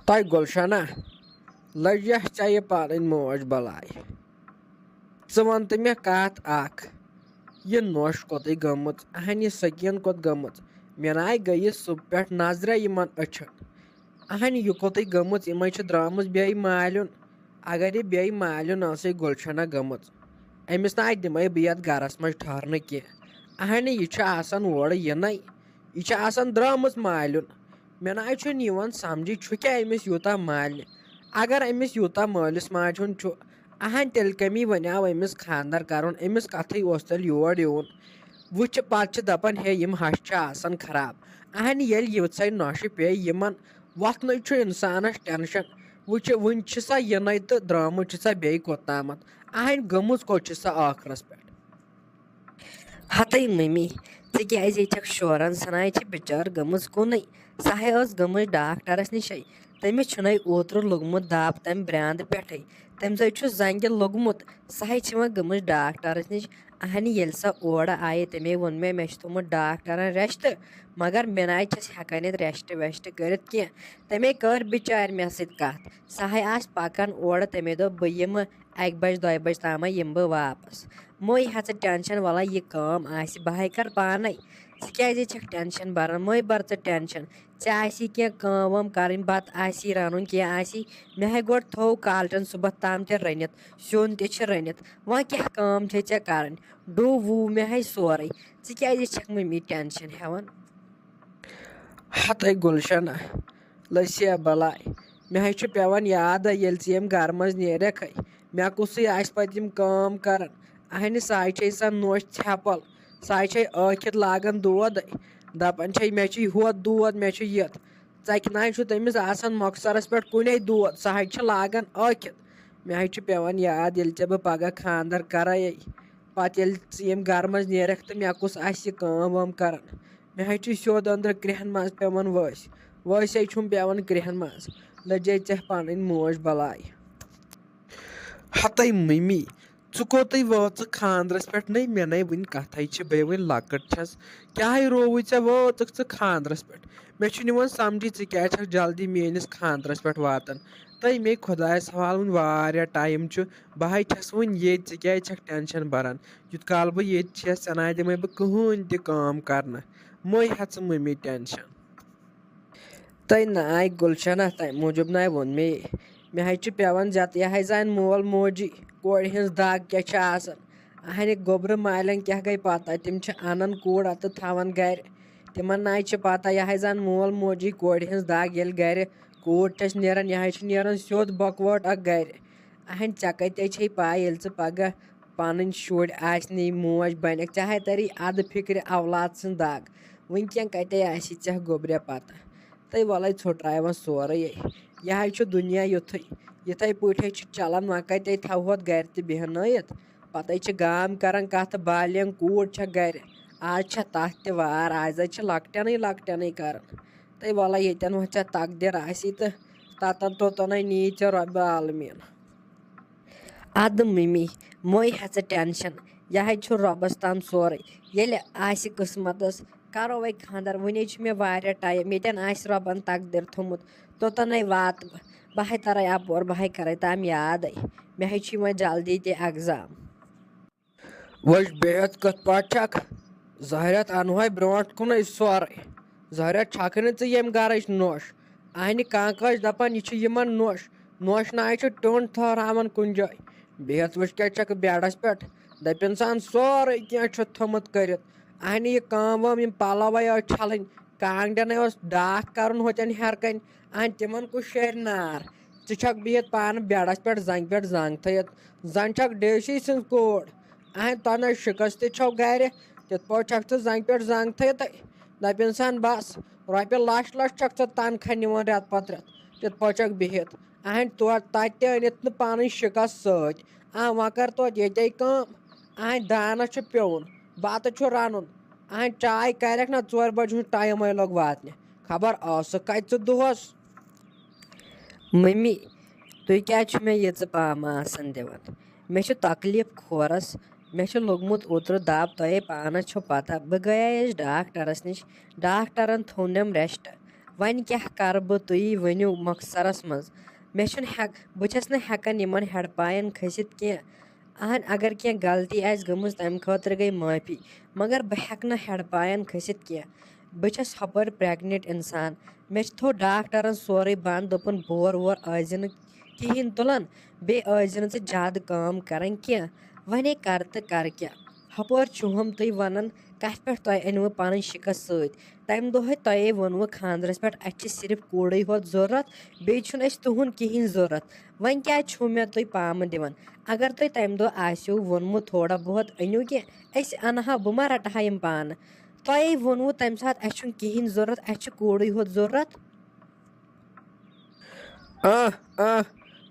تۄہہِ گُلشنہ لٔجیٛاہ ژےٚ یہِ پنٕنۍ موج بلاے ژٕ وَن تہٕ مےٚ کَتھ اکھ یہِ نۄش کوٚتٕے گٔمٕژ اہن یہِ سکیٖن کوٚت گٔمٕژ مےٚ ناے گٔیہِ صُبح پٮ۪ٹھ نظرے یِمن أچھن اہن یہِ کوٚتٕے گٔمٕژ یِمے چھِ درٛامٕژ بیٚیہِ مالیُن اگر یہِ بیٚیہِ مالیُن ٲسٕے گُلشنہ گٔمٕژ أمِس ناے دِمے بہٕ یتھ گرس منٛز ٹھہرنہٕ کینٛہہ اہنہِ یہِ چھِ آسان اورٕ یِنٕے یہِ چھِ آسان درٛامٕژ مالیُن مےٚ ناے چھُنہٕ یِوان سمجھی چھُ کیٛاہ أمِس یوٗتاہ مالنہِ اگر أمِس یوٗتاہ مٲلِس ماجہِ ہُنٛد چھُ اہن تیٚلہِ کمی وَنیو أمِس خانٛدر کرُن أمِس کتھٕے اوس تیٚلہِ یور یِوُن وٕچھِ پتہٕ چھِ دپان ہے یِم ہش چھِ آسان خراب اہن ییٚلہِ یِژھے نۄشہِ پیٚیہِ یِمن وۄتھنٕے چھُ اِنسانس ٹٮ۪نشن وٕچھِ وُنہِ چھِ سۄ یِنٕے تہٕ درٛامٕژ چھِ سۄ بیٚیہِ کوٚتامتھ اہن گٔمٕژ کوٚت چھِ سۄ ٲخرس پٮ۪ٹھ ہتٕے مٔمی ژٕ کیٛازِ چھکھ شوران سۄ ناے چھِ بِچٲر گٔمٕژ کُنُے سۄ ہے ٲس گٔمٕژ ڈاکٹرس نِشے تٔمِس چھُنَے اوترٕ لوٚگمُت دب تمہِ برٛانٛدٕ پٮ۪ٹھے تٔمۍ سۭتۍ چھُ زنٛگہِ لوٚگمُت سۄ ہے چھِ وۄنۍ گٔمٕژ ڈاکٹرس نِش اہنہِ ییٚلہِ سۄ اورٕ آیہِ تٔمے ووٚن مےٚ چھُ تھوٚمُت ڈاکٹرن ریسٹ مگر مےٚ ناے چھس ہٮ۪کان ییٚتہِ ریسٹ ویسٹ کٔرِتھ کینٛہہ تٔمے کٔر بِچارِ مےٚ سۭتۍ کتھ سۄ ہے آسہِ پکان اورٕ تٔمے دوٚپ بہٕ یِمہٕ 1-2 تامے یِمہٕ بہٕ واپس مٔے ہہ ژٕ ٹٮ۪نشن وَلہ یہِ کٲم آسہِ بہٕ ہے کرٕ پانے ژٕ کیٛازِ چھکھ ٹٮ۪نشن بران مٔے بر ژٕ ٹٮ۪نشن ژےٚ آسی کینٛہہ کٲم وٲم کرٕنۍ بتہٕ آسی رنُن کینٛہہ آسی مےٚ ہے گۄڈٕ تھوٚو کالچن صبحس تام تہِ رٔنِتھ سیُن تہِ چھِ رٔنِتھ وۄنۍ کیٛاہ کٲم چھے ژےٚ کرٕنۍ ڈوٗ ووٗ مےٚ ہے سورُے ژٕ کیٛازِ چھکھ مٔمی ٹٮ۪نشن ہٮ۪وان ہتٕے گُلشنہ لٔسیا بلاے مےٚ ہے چھُ پٮ۪وان یادے ییٚلہِ ژٕ ییٚمہِ گرٕ منٛز نیرکھٕے مےٚ کُسٕے آسہِ پتہٕ یِم کٲم کران اہنہِ ساے چھے سۄ نۄش ژھٮ۪پل ساے چھے ٲکھِتھ لاگان دودے دپان چھے مےٚ چھُے ہُتھ دود مےٚ چھُ یِتھ ژکہِ ناے چھُ تٔمِس آسان مۄخصرس پٮ۪ٹھ کُنے دود سۄ ہے چھِ لاگان ٲکھِتھ مےٚ ہے چھُ پٮ۪وان یاد ییٚلہِ ژےٚ بہٕ پگہہ خانٛدر کرے پتہٕ ییٚلہِ ژٕ ییٚمہِ گرٕ منٛز نیرکھ تہٕ مےٚ کُس آسہِ یہِ کٲم وٲم کران مےٚ ہے چھُ سیوٚد أنٛدرٕ کرٛیٚہن منٛز پٮ۪وان وٲسے چھُم پٮ۪وان کرٛیٚہن منٛز لٔجے ژےٚ پنٕنۍ موج بلاے ہتٕے مٔمی ژٕ کوٚتٕے وٲژٕکھ خانٛدرس پٮ۪ٹھ نَے مےٚ نَے وٕنہِ کتھے چھِ بیٚیہِ وٕنہِ لۄکٕٹ چھس کیٛاہ رووُے ژےٚ وٲژٕکھ ژٕ خانٛدرس پٮ۪ٹھ مےٚ چھُنہٕ یِوان سمجھی ژٕ کیٛازِ چھکھ جلدی میٲنِس خانٛدرس پٮ۪ٹھ واتان تہٕ مے خۄدایس حوال وٕنہِ واریاہ ٹایم چھُ بہٕ ہے چھس وٕنہِ ییٚتہِ ژٕ کیٛازِ چھکھ ٹٮ۪نشن بران یوٗت کال بہٕ ییٚتہِ چھس ژےٚ ناے دِمے بہٕ کٕہۭنۍ تہِ کٲم کرنہٕ مٔے ہہ ژٕ مٔمی ٹٮ۪نشن تۄہہِ ناے گُلشنہ تمہِ موٗجوٗب ناے ووٚن مےٚ ہے چھُ پٮ۪وان زیادٕ یہِ ہے زانہِ مول موجی کورِ ہِنٛز دگ کیٛاہ چھِ آسان اہنہِ گوٚبرٕ مالٮ۪ن کیٛاہ گٔے پتہ تِم چھِ انان کوٗر تہٕ تھاوان گرِ تِمن ناے چھِ پتہ یہِ ہے زن مول موجی کورِ ہِنٛز دگ ییٚلہِ گرِ کوٗر چھس نیران یہِ ہے چھِ نیران سیوٚد بۄکوٲٹ اکھ گرِ اہنہِ ژےٚ کتے چھے پاے ییٚلہِ ژٕ پگہہ پنٕنۍ شُرۍ آسنی موج بنکھ ژےٚ ہے تری ادٕ فِکرِ اولاد سٕنٛز دگ وٕنکٮ۪ن کتے آسی ژےٚ گوٚبرِ پتہ تہٕ وَلے ژھُٹراے وۄنۍ سورُے یہِ ہے چھُ دُنیا یُتھُے یِتھے پٲٹھۍ چھُ چلان وۄنۍ کتے تھاوہوتھ گرِ تہِ بیٚہنٲیِتھ پتے چھِ گام کران کتھ بالینٛگ کوٗر چھےٚ گرِ آز چھےٚ تتھ تہِ وار آز چھِ لۄکٹٮ۪نٕے کران تہٕ وَلے ییٚتٮ۪ن وۄنۍ ژےٚ تقدیٖر آسی تہٕ تتن توٚتنٕے نی ژےٚ رۄبہِ عالمیٖن ادٕ مٔمی مٔے ہہ ژٕ ٹٮ۪نشن یہِ ہے چھُ رۄبس تام سورُے ییٚلہِ آسہِ قٕسمتس کرو وَے خانٛدر وُنے چھُ مےٚ واریاہ ٹایم ییٚتٮ۪ن آسہِ رۄبن تقدیٖر تھوٚمُت توٚتنٕے واتہٕ بہٕ ہے ترے اپور بہٕ ہے کرے تام یادے مےٚ ہے چھُے وۄنۍ جلدی تہِ اٮ۪گزام وٕچھ بِہِتھ کِتھ پٲٹھۍ چھکھ زہریت انوہے برونٛٹھ کُنٕے سورُے زہریت چھکھ نہٕ ژٕ ییٚمہِ گرٕچ نۄش اہنہِ کانٛہہ ٲسۍ دپان یہِ چھِ یِمن نۄش ناے چھُ ٹیوٚنٛڈ تھٲوراوان کُنہِ جایہِ بِہِتھ وٕچھ کیٛاہ چھکھ بیڈس پٮ۪ٹھ دپہِ اِنسان سورُے کینٛہہ چھُ تھوٚمُت کٔرِتھ اہنہِ یہِ کٲم وٲم یِم پلوے ٲسۍ چھلٕنۍ کانٛگڑٮ۪نٕے اوس ڈاکھ کرُن ہوٚتٮ۪ن ہیرِ کنہِ اہنہِ تِمن کُس شیرِ نار ژٕ چھکھ بِہِتھ پانہٕ بیڈس پٮ۪ٹھ زنٛگہِ پٮ۪ٹھ زنٛگ تھٲیِتھ زن چھکھ ڈیسی سٕنٛز کوٗر اہنہِ تۄہہِ نَے شِکست تہِ چھو گرِ تِتھ پٲٹھۍ چھکھ ژٕ زنٛگہِ پٮ۪ٹھ زنٛگ تھٲیِتھٕے دپہِ اِنسان بس رۄپیہِ لچھ چھکھ ژٕ تنخاہ نِوان رٮ۪تہٕ پتہٕ رٮ۪تہٕ تِتھ پٲٹھۍ چھکھ بِہِتھ اہنہِ تتہِ تہِ أنِتھ نہٕ پنٕنۍ شِکست سۭتۍ وۄنۍ کر توتہِ ییٚتے کٲم اہنہِ دانس چھُ پِیوُن بتہٕ چھُ رنُن اہنہِ چاے کرکھ نا 4 بجہِ ہُنٛد ٹایمے لوٚگ واتنہِ خبر ٲسکھ کتہِ ژٕ دۄہس مٔمی تُہۍ کیٛازِ چھُ مےٚ ییٖژٕ پامہٕ آسان دِوان مےٚ چھُ تکلیٖف کھورس مےٚ چھُ لوٚگمُت اوترٕ دب تۄہے پانس چھو پتہ بہٕ گٔیایس ڈاکٹرس نِش ڈاکٹرن تھوٚونم ریسٹ وۄنۍ کیٛاہ کَرٕ بہٕ تُہی ؤنِو مۄخصرس منٛز مےٚ چھُنہٕ بہٕ چھَس نہٕ ہٮ۪کان یِمن ہٮ۪ڈپاین کھٔسِتھ کینٛہہ اہن اگر کینٛہہ غلطی آسہِ گٔمٕژ تَمہِ خٲطرٕ گٔے معٲفی مگر بہٕ ہٮ۪کہٕ نہٕ ہٮ۪ڈپاین کھٔسِتھ کینٛہہ بہٕ چھَس ہُپٲرۍ پرٛٮ۪گنِٹ اِنسان مےٚ تھوٚو ڈاکٹرن سورُے بنٛد دوٚپُن بور وور ٲسۍ زِ نہٕ کِہیٖنۍ تُلان بیٚیہِ ٲسۍ زِ نہٕ ژٕ زیادٕ کٲم کران کینٛہہ وۄنۍ کر تہٕ کر کیٛاہ ہُپٲرۍ چھُ ہُم تُہۍ وَنان کَتھ پٮ۪ٹھ تۄہہِ أنوٕ پَنٕنۍ شِکَس سۭتۍ تَمہِ دۄہے تۄہے ووٚنوٕ خانٛدرَس پٮ۪ٹھ اَسہِ چھِ صرف کوٗرٕے ہوت ضوٚرَتھ بیٚیہِ چھُنہٕ اَسہِ تُہُنٛد کِہیٖنۍ ضوٚرَتھ وۄنۍ کیٛازِ چھُو مےٚ تُہۍ پامہٕ دِوان اگر تۄہہِ تَمہِ دۄہ آسِوٕ ووٚنمُت تھوڑا بہت أنِو کینٛہہ أسۍ اَنہٕ ہا بہٕ ما رَٹہٕ ہا یِم پانہٕ تۄہے ووٚنوٕ تَمہِ ساتہٕ اَسہِ چھُنہٕ کِہیٖنۍ ضوٚرَتھ اَسہِ چھُ کوٗرٕے ہوت ضوٚرَتھ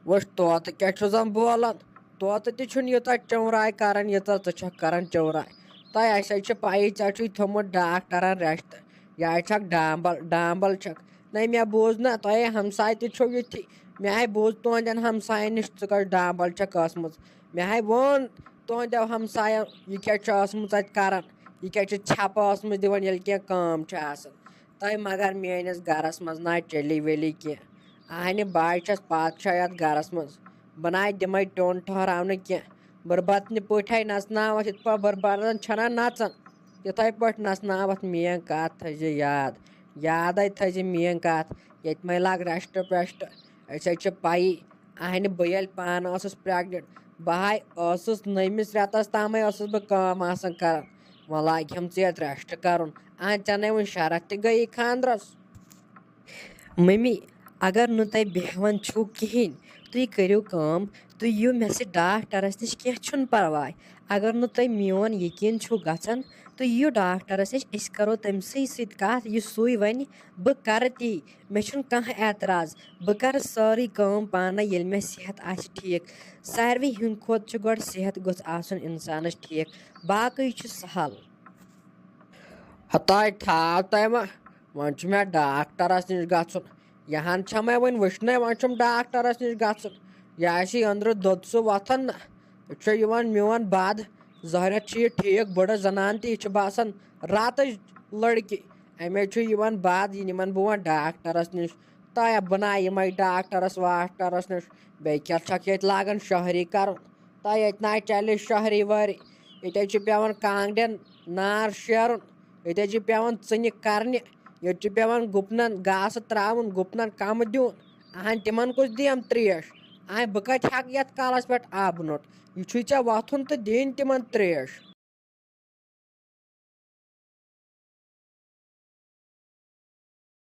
وٕچھ طوطہٕ کیٛاہ چھُ زن بولان طوطہٕ تہِ چھُنہٕ یوٗتاہ چوراے کران ییٖژاہ ژٕ چھکھ کران چوراے تۄہہِ ہسا چھِ پَیی ژےٚ چھُے تھوٚمُت ڈاکٹرن رٮ۪سٹہٕ یہِ چھکھ ڈامبل چھکھ نہ مےٚ بوٗز نہ تۄہے ہمساے تہِ چھو یِتھی مےٚ ہاے بوٗز تُہنٛدٮ۪ن ہمساین نِش ژٕ کۄس ڈامبل چھکھ ٲسمٕژ مےٚ ہاے ووٚن تُہنٛدٮ۪و ہمساین یہِ کیٛاہ چھِ ٲسمٕژ اَتہِ کران یہِ کیٛاہ چھِ ژھٮ۪پہٕ ٲسمٕژ دِوان ییٚلہِ کینٛہہ کٲم چھِ آسان تۄہہِ مگر میٲنِس گرس منٛز نہ چلی ولی کینٛہہ اہنہِ بہٕ چھس پادشاہ یتھ گرس منٛز بہٕ نہ دِمے ٹوٚن ٹھہراونہٕ کینٛہہ بُربتنہِ پٲٹھۍ نژناوتھ یِتھ پٲٹھۍ بُربَدن چھنہ نژان تِتھٕے پٲٹھۍ نژناوتھ میٲنۍ کتھ تھٲیزِ یادے تھٲیزِ میٲنۍ کتھ ییٚتہِ مے لاگ رٮ۪سٹ پٮ۪سٹ أسۍ حظ چھِ پَیی اہنہِ بہٕ ییٚلہِ پانہٕ ٲسٕس پرٛٮ۪گنِٹ بہٕ ہاے ٲسٕس نٔیمِس رٮ۪تس تامے ٲسٕس بہٕ کٲم آسان کران وۄنۍ لاگہِم ژٕ یتھ رٮ۪سٹ کرُن اہن ژےٚ نے وۄنۍ شرط تہِ گٔیی خانٛدرس مٔمی اگر نہٕ تۄہہِ بیٚہوان چھُو کِہیٖنۍ تُہۍ کٔرِو کٲم تُہۍ یِیِو مےٚ سۭتۍ ڈاکٹرس نِش کینٛہہ چھُنہٕ پرواے اگر نہٕ تۄہہِ میون یقیٖن چھُو گژھان تُہۍ یِیِو ڈاکٹرس نِش أسۍ کرو تٔمسٕے سۭتۍ کتھ یہِ سُے وَنہِ بہٕ کرٕ تی مےٚ چھُنہٕ کانٛہہ اعتراض بہٕ کرٕ سٲرٕے کٲم پانے ییٚلہِ مےٚ صحت آسہِ ٹھیٖک ساروٕے ہِنٛدِ کھۄتہٕ چھُ گۄڈٕ صحت گوٚژھ آسُن اِنسانس ٹھیٖک باقٕے چھُ سہل ہتاے ٹھاو تۄہہِ ما وۄنۍ چھُ مےٚ ڈاکٹرس نِش گژھُن یہِ ہن چھےٚ مےٚ وۄنۍ وٕچھنَے وۄنۍ چھُم ڈاکٹرس نِش گژھُن یہِ آسی أنٛدرٕ دۄد سُہ وۄتھان نہ یہِ چھُ یِوان میون بد ظٲہرت چھِ یہِ ٹھیٖک بٔڑٕ زنان تہِ یہِ چھِ باسان راتٕچ لڑکی امے چھُ یِوان بد یہِ نِمن بہٕ وۄنۍ ڈاکٹرس نِش تۄہہِ بہٕ نہ یِمے ڈاکٹرس واکٹرس نِش بیٚیہِ کیٛاہ چھکھ ییٚتہِ لاگان شہری کرُن تۄہہِ ییٚتہِ نہ چلہِ شہری وٲری ییٚتہِ حظ چھِ پیٚوان کانٛگڑٮ۪ن نار شیرُن ییٚتہِ حظ چھِ پیٚوان ژٕنہِ کرنہِ ییٚتہِ چھُ پیٚوان گُپنن گاسہٕ ترٛاوُن گُپنن کمہٕ دیُن اہن تِمن کُس دِیم تریش اہن بہٕ کتہِ ہٮ۪کہٕ یتھ کالس پٮ۪ٹھ آبہٕ نوٚٹ یہِ چھُے ژےٚ وۄتھُن تہٕ دِنۍ تِمن تریش